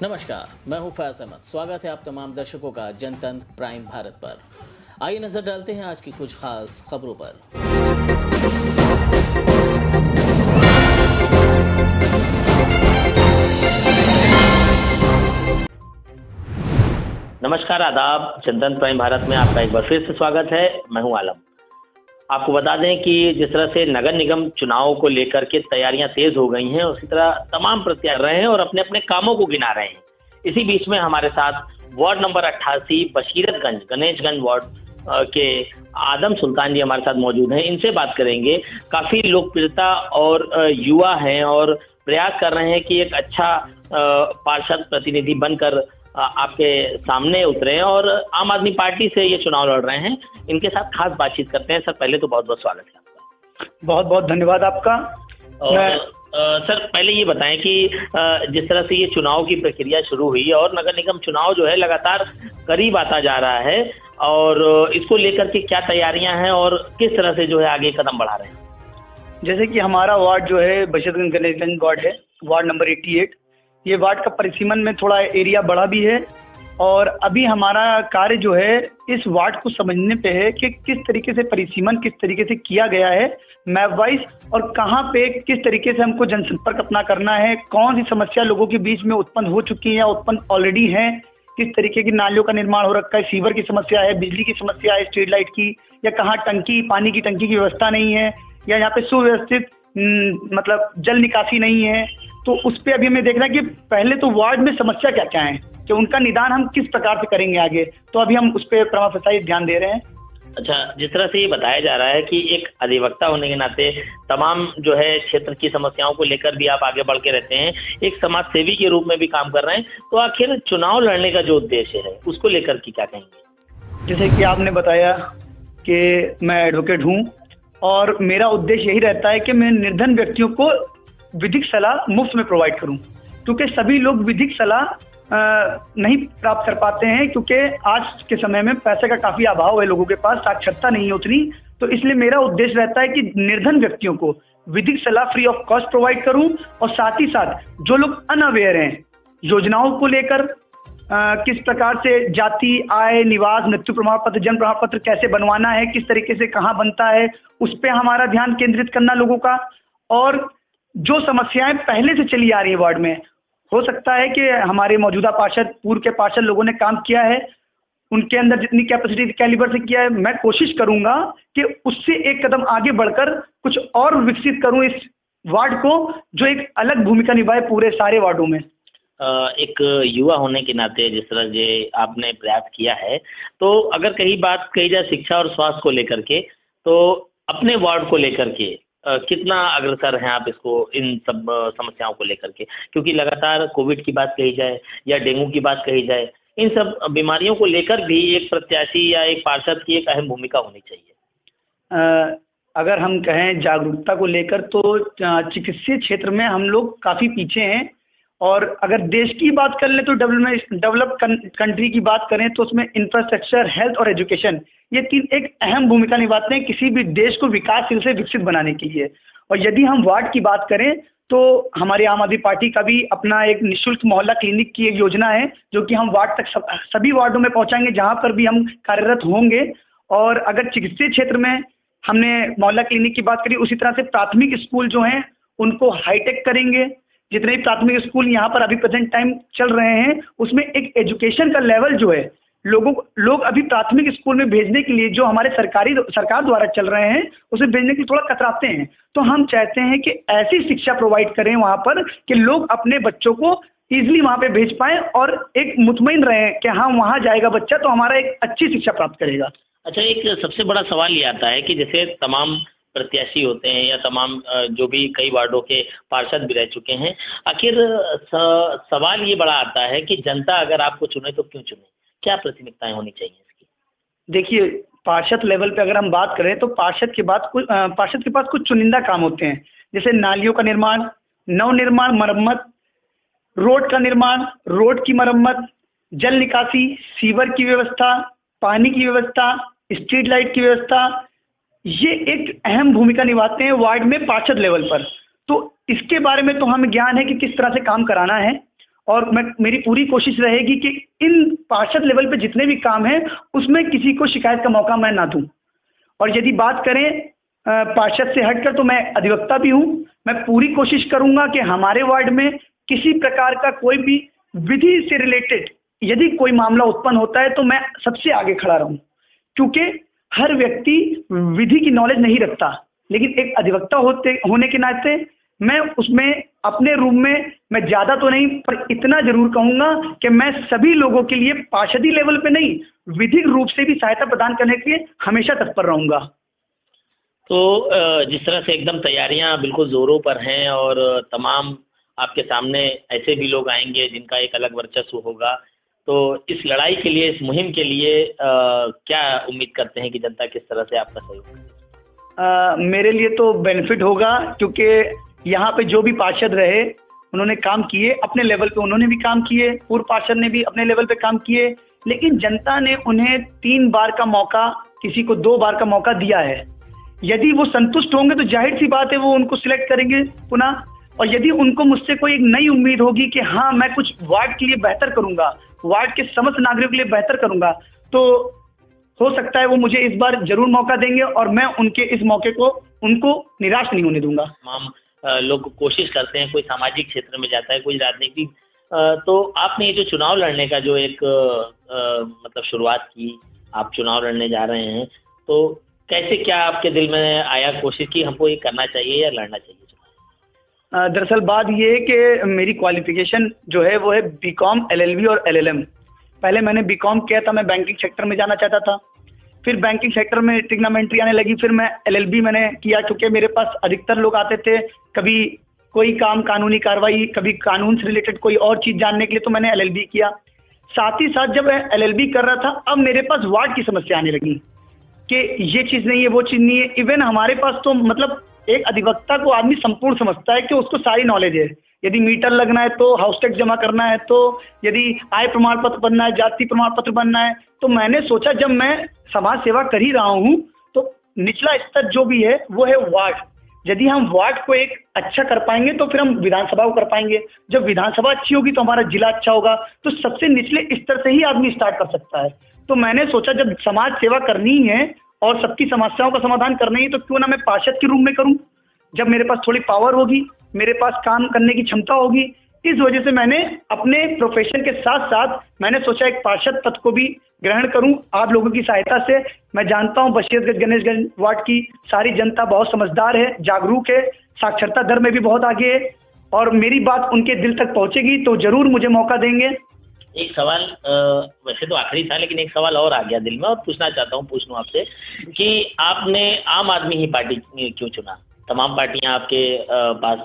नमस्कार, मैं हूं फैज अहमद। स्वागत है आप तमाम दर्शकों का जनतंत्र प्राइम भारत पर। आइए नजर डालते हैं आज की कुछ खास खबरों पर। नमस्कार, आदाब। जनतंत्र प्राइम भारत में आपका एक बार फिर से स्वागत है। मैं हूं आलम। आपको बता दें कि जिस तरह से नगर निगम चुनाव को लेकर के तैयारियां तेज हो गई हैं, उसी तरह तमाम प्रत्याशी कर रहे हैं और अपने अपने कामों को गिना रहे हैं। इसी बीच में हमारे साथ वार्ड नंबर 88 बशीरतगंज गणेशगंज वार्ड के आदम सुल्तान जी हमारे साथ मौजूद हैं। इनसे बात करेंगे। काफी लोकप्रियता और युवा हैं और प्रयास कर रहे हैं कि एक अच्छा पार्षद प्रतिनिधि बनकर आपके सामने उतरे हैं और आम आदमी पार्टी से ये चुनाव लड़ रहे हैं। इनके साथ खास बातचीत करते हैं। सर, पहले तो बहुत बहुत स्वागत है आपका। बहुत बहुत धन्यवाद आपका। सर, पहले ये बताएं कि जिस तरह से ये चुनाव की प्रक्रिया शुरू हुई और नगर निगम चुनाव जो है लगातार करीब आता जा रहा है, और इसको लेकर के क्या तैयारियां हैं और किस तरह से जो है आगे कदम बढ़ा रहे हैं? जैसे कि हमारा वार्ड जो है बशीरतगंज गणेशगंज वार्ड है, वार्ड नंबर 88। ये वार्ड का परिसीमन में थोड़ा एरिया बड़ा भी है और अभी हमारा कार्य जो है इस वार्ड को समझने पे है कि किस तरीके से परिसीमन किस तरीके से किया गया है मैप वाइज, और कहाँ पे किस तरीके से हमको जनसंपर्क अपना करना है, कौन सी समस्या लोगों के बीच में उत्पन्न हो चुकी है या उत्पन्न ऑलरेडी है, किस तरीके की नालियों का निर्माण हो रखा है, सीवर की समस्या है, बिजली की समस्या है, स्ट्रीट लाइट की, या कहाँ टंकी पानी की टंकी की व्यवस्था नहीं है, या यहाँ पे सुव्यवस्थित मतलब जल निकासी नहीं है। तो उस पर अभी हमें देखना है कि पहले तो वार्ड में समस्या क्या क्या है, कि उनका निदान हम किस प्रकार से करेंगे आगे। तो अभी हम उस पर प्रभावशाली ध्यान दे रहे हैं। अच्छा, जिस तरह से ये बताया जा रहा है कि एक अधिवक्ता होने के नाते तमाम जो है क्षेत्र की समस्याओं को लेकर भी आप आगे बढ़ के रहते हैं, एक समाज सेवी के रूप में भी काम कर रहे हैं, तो आखिर चुनाव लड़ने का जो उद्देश्य है उसको लेकर के क्या कहेंगे? जैसे कि आपने बताया कि मैं एडवोकेट हूँ और मेरा उद्देश्य यही रहता है कि मैं निर्धन व्यक्तियों को विधिक सलाह मुफ्त में प्रोवाइड करूं, क्योंकि सभी लोग विधिक सलाह नहीं प्राप्त कर पाते हैं, क्योंकि आज के समय में पैसे का काफी अभाव है, लोगों के पास साक्षरता नहीं है उतनी। तो इसलिए मेरा उद्देश्य रहता है कि निर्धन व्यक्तियों को विधिक सलाह फ्री ऑफ कॉस्ट प्रोवाइड करूं, और साथ ही साथ जो लोग अनअवेयर हैं योजनाओं को लेकर, किस प्रकार से जाति, आय, निवास, मृत्यु प्रमाण पत्र, जन्म प्रमाण पत्र कैसे बनवाना है, किस तरीके से कहाँ बनता है, उस पर हमारा ध्यान केंद्रित करना लोगों का। और जो समस्याएं पहले से चली आ रही है वार्ड में, हो सकता है कि हमारे मौजूदा पार्षद, पूर्व के पार्षद लोगों ने काम किया है, उनके अंदर जितनी कैपेसिटी कैलिबर से किया है, मैं कोशिश करूंगा कि उससे एक कदम आगे बढ़कर कुछ और विकसित करूं इस वार्ड को, जो एक अलग भूमिका निभाए पूरे सारे वार्डों में। एक युवा होने के नाते जिस तरह से आपने प्रयास किया है, तो अगर कहीं बात कही जाए शिक्षा और स्वास्थ्य को लेकर के, तो अपने वार्ड को लेकर के कितना अग्रसर हैं आप इसको, इन सब समस्याओं को लेकर के? क्योंकि लगातार कोविड की बात कही जाए या डेंगू की बात कही जाए, इन सब बीमारियों को लेकर भी एक प्रत्याशी या एक पार्षद की एक अहम भूमिका होनी चाहिए। अगर हम कहें जागरूकता को लेकर, तो चिकित्सीय क्षेत्र में हम लोग काफ़ी पीछे हैं। और अगर देश की बात कर ले तो डेवलप कंट्री की बात करें तो उसमें इंफ्रास्ट्रक्चर, हेल्थ और एजुकेशन, ये तीन एक अहम भूमिका निभाते हैं किसी भी देश को विकासशील से विकसित बनाने के लिए। और यदि हम वार्ड की बात करें तो हमारी आम आदमी पार्टी का भी अपना एक निःशुल्क मोहल्ला क्लिनिक की एक योजना है, जो कि हम वार्ड तक सभी वार्डों में पहुंचाएंगे जहां पर भी हम कार्यरत होंगे। और अगर चिकित्सीय क्षेत्र में हमने मोहल्ला क्लिनिक की बात करी, उसी तरह से प्राथमिक स्कूल जो हैं उनको हाईटेक करेंगे। जितने भी प्राथमिक स्कूल यहाँ पर अभी प्रेजेंट टाइम चल रहे हैं, उसमें एक एजुकेशन का लेवल जो है, लोग अभी प्राथमिक स्कूल में भेजने के लिए जो हमारे सरकार द्वारा चल रहे हैं, उसे भेजने के लिए थोड़ा कतराते हैं। तो हम चाहते हैं कि ऐसी शिक्षा प्रोवाइड करें वहाँ पर कि लोग अपने बच्चों को ईजिली वहाँ पे भेज पाएं और एक मुतमईन रहें कि हाँ, वहाँ जाएगा बच्चा तो हमारा एक अच्छी शिक्षा प्राप्त करेगा। अच्छा, एक सबसे बड़ा सवाल ये आता है कि जैसे तमाम प्रत्याशी होते हैं या तमाम जो भी कई वार्डों के पार्षद भी रह चुके हैं, आखिर सवाल ये बड़ा आता है कि जनता अगर आपको चुने तो क्यों चुने? क्या प्राथमिकताएं होनी चाहिए इसकी? देखिए, पार्षद लेवल पे अगर हम बात करें तो पार्षद के पास कुछ चुनिंदा काम होते हैं, जैसे नालियों का निर्माण, नवनिर्माण, मरम्मत, रोड का निर्माण, रोड की मरम्मत, जल निकासी, सीवर की व्यवस्था, पानी की व्यवस्था, स्ट्रीट लाइट की व्यवस्था। ये एक अहम भूमिका निभाते हैं वार्ड में पार्षद लेवल पर। तो इसके बारे में तो हमें ज्ञान है कि किस तरह से काम कराना है। और मेरी पूरी कोशिश रहेगी कि इन पार्षद लेवल पे जितने भी काम हैं उसमें किसी को शिकायत का मौका मैं ना दूं। और यदि बात करें पार्षद से हटकर, तो मैं अधिवक्ता भी हूं। मैं पूरी कोशिश करूंगा कि हमारे वार्ड में किसी प्रकार का कोई भी विधि से रिलेटेड यदि कोई मामला उत्पन्न होता है तो मैं सबसे आगे खड़ा रहूं, क्योंकि हर व्यक्ति विधि की नॉलेज नहीं रखता, लेकिन एक अधिवक्ता होने के नाते मैं उसमें अपने रूम में मैं ज़्यादा तो नहीं पर इतना जरूर कहूँगा कि मैं सभी लोगों के लिए पार्षदी लेवल पे नहीं, विधिक रूप से भी सहायता प्रदान करने के लिए हमेशा तत्पर रहूँगा। तो जिस तरह से एकदम तैयारियां बिल्कुल जोरों पर हैं और तमाम आपके सामने ऐसे भी लोग आएंगे जिनका एक अलग वर्चस्व होगा, तो इस लड़ाई के लिए, इस मुहिम के लिए क्या उम्मीद करते हैं कि जनता किस तरह से आपका सहयोग करेगी? मेरे लिए तो बेनिफिट होगा, क्योंकि यहाँ पे जो भी पार्षद रहे उन्होंने काम किए, अपने लेवल पे उन्होंने भी काम किए, पूर्व पार्षद ने भी अपने लेवल पे काम किए, लेकिन जनता ने उन्हें 3 बार का मौका, किसी को 2 बार का मौका दिया है। यदि वो संतुष्ट होंगे तो जाहिर सी बात है वो उनको सिलेक्ट करेंगे पुनः। और यदि उनको मुझसे कोई एक नई उम्मीद होगी कि हाँ मैं कुछ वार्ड के लिए बेहतर करूंगा, वार्ड के समस्त नागरिकों के लिए बेहतर करूंगा, तो हो सकता है वो मुझे इस बार जरूर मौका देंगे और मैं उनके इस मौके को उनको निराश नहीं होने दूंगा। तमाम लोग कोशिश करते हैं, कोई सामाजिक क्षेत्र में जाता है, कोई राजनीतिक, तो आपने ये जो चुनाव लड़ने का जो एक मतलब शुरुआत की, आप चुनाव लड़ने जा रहे हैं, तो कैसे, क्या आपके दिल में आया, कोशिश की हमको ये करना चाहिए या लड़ना चाहिए? दरअसल बात ये है कि मेरी क्वालिफिकेशन जो है वो है बीकॉम, एलएलबी और एलएलएम। पहले मैंने बीकॉम किया था, मैं बैंकिंग सेक्टर में जाना चाहता था, फिर बैंकिंग सेक्टर में ट्रिग्नोमेट्री आने लगी, फिर मैं एलएलबी मैंने किया, क्योंकि मेरे पास अधिकतर लोग आते थे कभी कोई काम, कानूनी कार्रवाई, कभी कानून से रिलेटेड कोई और चीज़ जानने के लिए, तो मैंने एलएलबी किया। साथ ही साथ जब मैं एलएलबी कर रहा था, अब मेरे पास वार्ड की समस्या आने लगी कि ये चीज़ नहीं है, वो चीज़ नहीं है। इवन हमारे पास तो मतलब एक अधिवक्ता को आदमी संपूर्ण समझता है कि उसको सारी नॉलेज है। यदि मीटर लगना है तो, हाउस टैक्स जमा करना है तो, यदि आय प्रमाण पत्र बनना है, जाति प्रमाण पत्र बनना है, तो मैंने सोचा जब मैं समाज सेवा कर ही रहा हूँ तो निचला स्तर जो भी है वो है वार्ड। यदि हम वार्ड को एक अच्छा कर पाएंगे तो फिर हम विधानसभा को कर पाएंगे। जब विधानसभा अच्छी होगी तो हमारा जिला अच्छा होगा। तो सबसे निचले स्तर से ही आदमी स्टार्ट कर सकता है। तो मैंने सोचा जब समाज सेवा करनी है और सबकी समस्याओं का समाधान करना ही, तो क्यों ना मैं पार्षद के रूप में करूं। जब मेरे पास थोड़ी पावर होगी, मेरे पास काम करने की क्षमता होगी, इस वजह से मैंने अपने प्रोफेशन के साथ साथ मैंने सोचा एक पार्षद पद को भी ग्रहण करूं आप लोगों की सहायता से। मैं जानता हूं बशीरगंज, गणेशगंज वार्ड की सारी जनता बहुत समझदार है, जागरूक है, साक्षरता दर में भी बहुत आगे है, और मेरी बात उनके दिल तक पहुंचेगी तो जरूर मुझे मौका देंगे। एक सवाल वैसे तो आखिरी था, लेकिन एक सवाल और आ गया दिल में और पूछना चाहता हूँ, पूछ लूँ आपसे कि आपने आम आदमी ही पार्टी क्यों चुना? तमाम पार्टियां आपके पास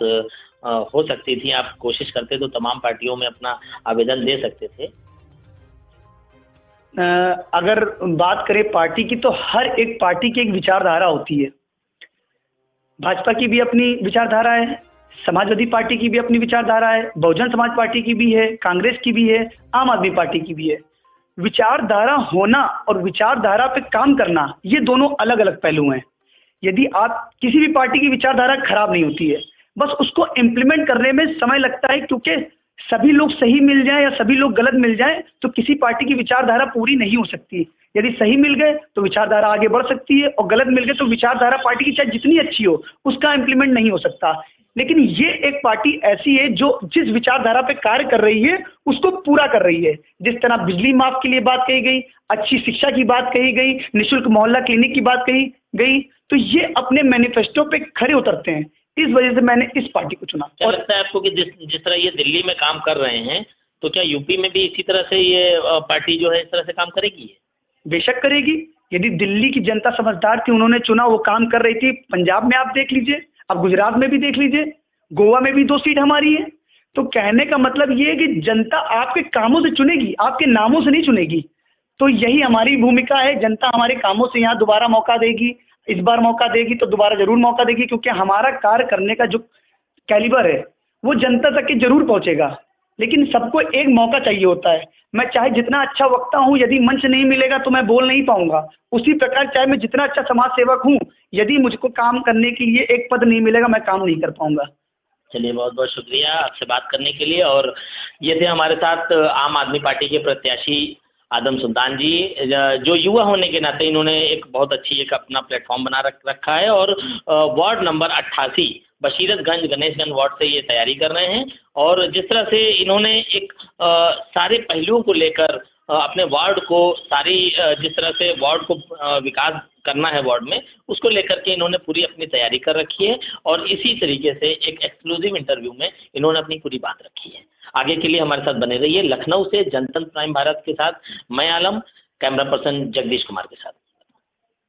हो सकती थी, आप कोशिश करते तो तमाम पार्टियों में अपना आवेदन दे सकते थे। अगर बात करें पार्टी की, तो हर एक पार्टी की एक विचारधारा होती है। भाजपा की भी अपनी विचारधारा है, समाजवादी पार्टी की भी अपनी विचारधारा है, बहुजन समाज पार्टी की भी है, कांग्रेस की भी है, आम आदमी पार्टी की भी है। विचारधारा होना और विचारधारा पे काम करना, ये दोनों अलग अलग पहलू हैं। यदि आप किसी भी पार्टी की विचारधारा खराब नहीं होती है, बस उसको इम्प्लीमेंट करने में समय लगता है, क्योंकि सभी लोग सही मिल जाएं या सभी लोग गलत मिल जाएं तो किसी पार्टी की विचारधारा पूरी नहीं हो सकती। यदि सही मिल गए तो विचारधारा आगे बढ़ सकती है, और गलत मिल गए तो विचारधारा पार्टी की चाहे जितनी अच्छी हो उसका इम्प्लीमेंट नहीं हो सकता। लेकिन ये एक पार्टी ऐसी है जो जिस विचारधारा पे कार्य कर रही है उसको पूरा कर रही है। जिस तरह बिजली माफ के लिए बात कही गई, अच्छी शिक्षा की बात कही गई, निःशुल्क मोहल्ला क्लिनिक की बात कही गई, तो ये अपने मैनिफेस्टो पे खरे उतरते हैं। इस वजह से मैंने इस पार्टी को चुना। क्या लगता है आपको कि जिस तरह ये दिल्ली में काम कर रहे हैं, तो क्या यूपी में भी इसी तरह से ये पार्टी जो है इस तरह से काम करेगी? बेशक करेगी। यदि दिल्ली की जनता समझदार थी, उन्होंने चुना, वो काम कर रही थी। पंजाब में आप देख लीजिए, अब गुजरात में भी देख लीजिए, गोवा में भी 2 सीट हमारी है। तो कहने का मतलब ये है कि जनता आपके कामों से चुनेगी, आपके नामों से नहीं चुनेगी। तो यही हमारी भूमिका है। जनता हमारे कामों से यहाँ दोबारा मौका देगी, इस बार मौका देगी तो दोबारा जरूर मौका देगी, क्योंकि हमारा कार्य करने का जो कैलिबर है वो जनता तक के जरूर पहुंचेगा। लेकिन सबको एक मौका चाहिए होता है। मैं चाहे जितना अच्छा वक्ता हूँ, यदि मंच नहीं मिलेगा तो मैं बोल नहीं पाऊंगा। उसी प्रकार चाहे मैं जितना अच्छा समाज सेवक हूँ, यदि मुझको काम करने के लिए एक पद नहीं मिलेगा, मैं काम नहीं कर पाऊंगा। चलिए, बहुत बहुत शुक्रिया आपसे बात करने के लिए। और ये थे हमारे साथ आम आदमी पार्टी के प्रत्याशी आदम सुल्तान जी, जो युवा होने के नाते इन्होंने एक बहुत अच्छी एक अपना प्लेटफॉर्म बना रखा है और वार्ड नंबर 88 बशीरतगंज गणेशगंज वार्ड से ये तैयारी कर रहे हैं। और जिस तरह से इन्होंने एक सारे पहलुओं को लेकर अपने वार्ड को जिस तरह से वार्ड को विकास करना है वार्ड में, उसको लेकर के इन्होंने पूरी अपनी तैयारी कर रखी है और इसी तरीके से एक एक्सक्लूसिव इंटरव्यू में इन्होंने अपनी पूरी बात रखी है। आगे के लिए हमारे साथ बने रहिए। लखनऊ से जनतंत्र प्राइम भारत के साथ मैं आलम, कैमरा पर्सन जगदीश कुमार के साथ।